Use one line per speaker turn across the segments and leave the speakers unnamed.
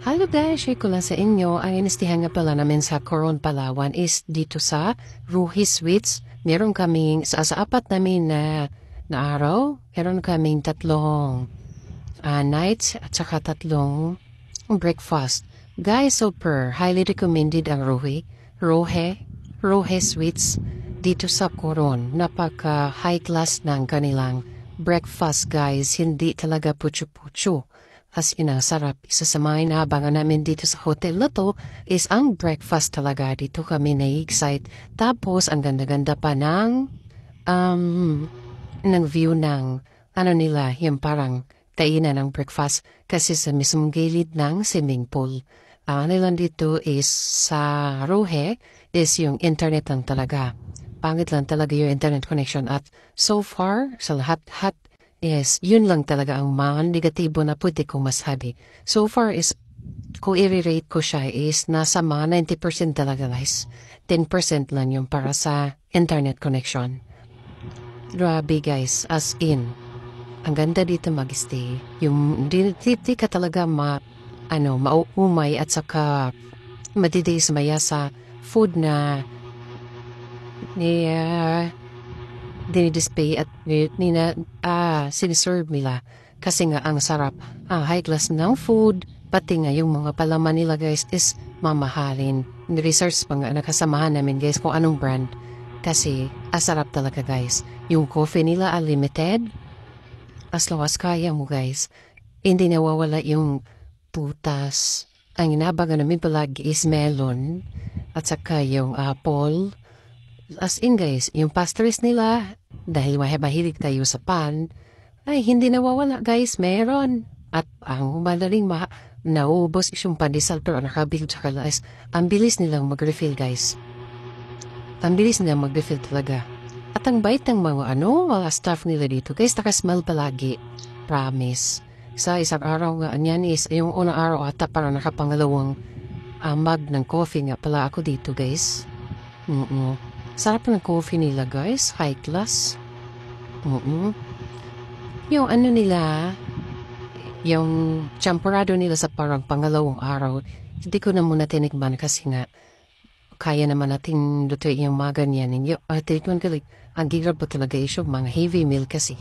Hello guys, share ko lang sa inyo. Ang inistihan nga pala namin sa Coron, Palawan is dito sa Ruhi Sweets. Meron kaming, sa apat namin na araw, meron kaming tatlong nights at saka tatlong breakfast. Guys, super highly recommended ang Ruhi Sweets dito sa Coron. Napaka high class ng kanilang breakfast guys. Hindi talaga putyo-putyo. As in, ang sarap. Isa sa mga inaabangan namin dito sa hotel na to is ang breakfast talaga. Dito kami na-excite. Tapos, ang ganda-ganda pa ng view ng, nila, yung parang kainan ng breakfast kasi sa mismong gilid ng swimming pool. Ang nilang dito is sa Ruhe is yung internet lang talaga. Pangit lang talaga yung internet connection at so far, sa lahat yes, yun lang talaga ang mga negatibo na pwede kong masabi. So far is, kung i-rate ko siya is nasa mga 90% talaga guys. 10% lang yung para sa internet connection. Grabe guys, as in, ang ganda dito mag-stay. Yung di ka talaga mauumay at saka madidismaya sa food na dinidisplay at siniserve nila kasi nga ang sarap. Ang high class ng food, pati nga yung mga palaman nila guys is mamahalin. Research pa nga nakasamahan namin guys kung anong brand kasi asarap talaga guys. Yung coffee nila unlimited, as long as kaya mo guys. Hindi nawawala yung putas. Ang inabagan namin palagi is melon at saka yung apple. As in guys, yung pastries nila, dahil mahilig tayo sa pan, ay hindi nawawala guys, meron. At ang madaling naubos is yung pandesal pero nakabig sa kalas. Ang bilis nilang mag-refill guys. Ang bilis nilang mag-refill talaga. At ang bait ng mga staff nila dito guys, nakasmell palagi. Promise. Sa isang araw nga, yan is, yung unang araw ata para nakapangalawang mug ng coffee nga pala ako dito guys. Sarap ng coffee nila guys, high class. Yung nila, yung champurado nila sa parang pangalawang araw, hindi ko na muna tinikman kasi nga, kaya naman natin lutuin yung mga ganyan. Tinikman ko ang girap po talaga isyo, mga heavy meal kasi.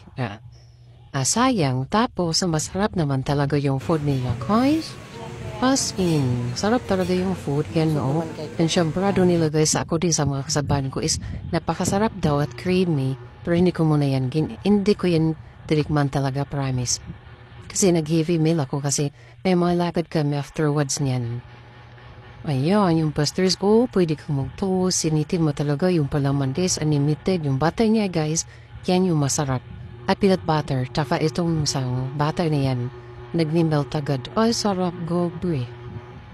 Sayang, tapos masarap naman talaga yung food nila guys. As in, sarap talaga yung food yan no. And syamprado nila guys, ako din sa mga kasabahan ko is napakasarap daw at creamy. Pero hindi ko muna yan, hindi ko yan tinikman talaga, promise. Kasi nag-heavy meal ako kasi may mga lakad kami afterwards niyan. Ayan, yung pastries ko, pwede kang mag-toast, sinitin mo talaga yung palaman guys, unlimited. Yung butter niya guys, yan yung masarap. At peanut butter, taka itong isang butter na yan. Nag-melt agad. Ay, sarap gobe.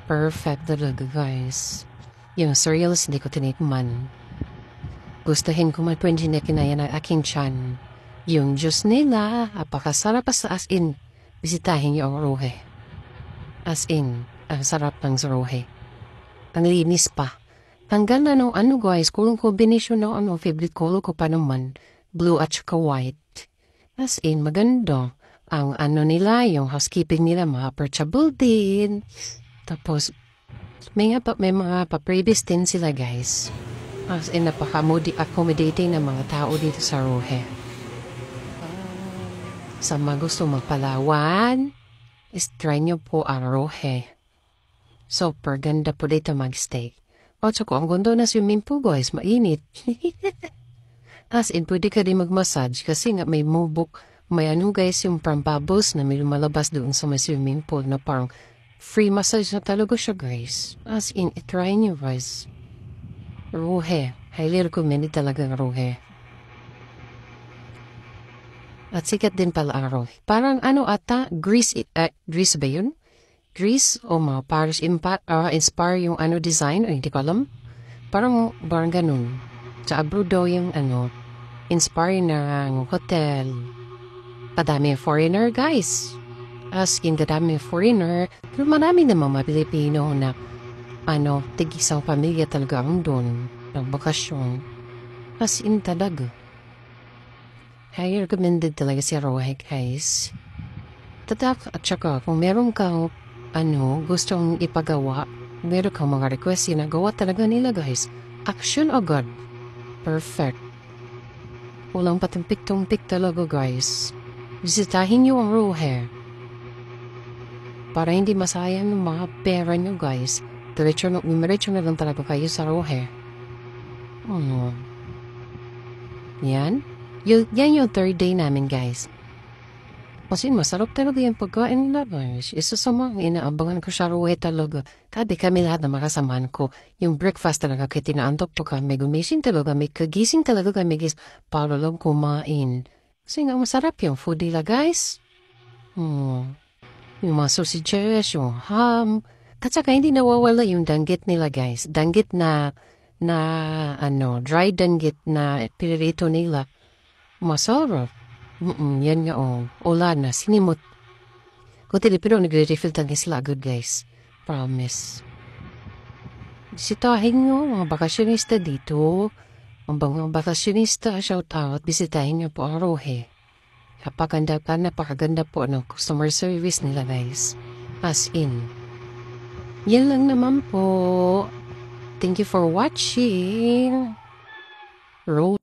Perfect talaga, guys. Yung cereals, hindi ko tinikman. Gustuhin ko man po hindi na kinaya ng aking tiyan. Yung juice nila, apakasarap as in. Bisitahin yung Ruhe. As in, ang sarap ng Ruhe. Ang linis pa. Ang ganda no, guys, kulong combination no, favorite color ko pa naman. Blue at saka white. As in, maganda. Ang nila, yung housekeeping nila, mga approachable din. Tapos, may mga pa-previous din sila, guys. As in, napaka-accommodating na mga tao dito sa Ruhe. Sa mga gusto magpalawan, is try nyo po ang Ruhe. Super ganda po dito mag-stay. O, tsaka, ang ganda na swimming pool, guys. Mainit. As in, pwede ka din mag-massage kasi nga may mubok. May guys, yung parang bubbles na may lumalabas doon sa may swimming pool na parang free massage na talaga siya guys. As in, try nyo guys. Ruhe. Highly recommended talaga ang Ruhe. At sikat din pala ang Ruhe. Parang Greece ba yun? Greece o mga Paris inspire yung design, hindi ko alam. Parang ganun. Sa abroad daw yung inspire ng hotel. Kadami foreigner guys. As in, kadami foreigner. Pero marami naman mga Pilipino na tig-isang pamilya talaga ang doon. Ng bakasyon. As in talaga. Highly recommended talaga si Ruhe guys. At saka kung meron kang gustong ipagawa. Meron kang mga request, ginagawa talaga nila guys. Action agad. Perfect. Walang patimpik-tumpik talaga guys. Bisitahin nyo ang Raw Hair. Para hindi masayang yung mga pera nyo guys. Diretso na lang talaga kayo sa Raw Hair. Yan. Yan yung third day namin guys. Kasi masarap talaga yung pagkain nila guys. Isa sa mga inaabangan ko sa Raw Hair talaga. Tabi kami lahat na makasamaan ko. Yung breakfast talaga kaya tinaantok po kami. Gumising talaga. May kagising talaga kami guys. Para lang kumain. Kasi nga masarap yung food nila guys. Yung mga sausages, yung ham. At saka hindi nawawala yung danggit nila guys. Danggit na dry danggit na pirito nila. Masarap. Yan nga Wala na, sinimot. Kunti pero nagre-refill talaga sila agad guys. Promise. Bisitahin nyo mga bakasyonista dito. Ang mga bakasyonista, shout out. Bisitahin nyo po ang Raw Hair. Napakaganda po ng customer service nila guys. As in. Yan lang naman po. Thank you for watching. Raw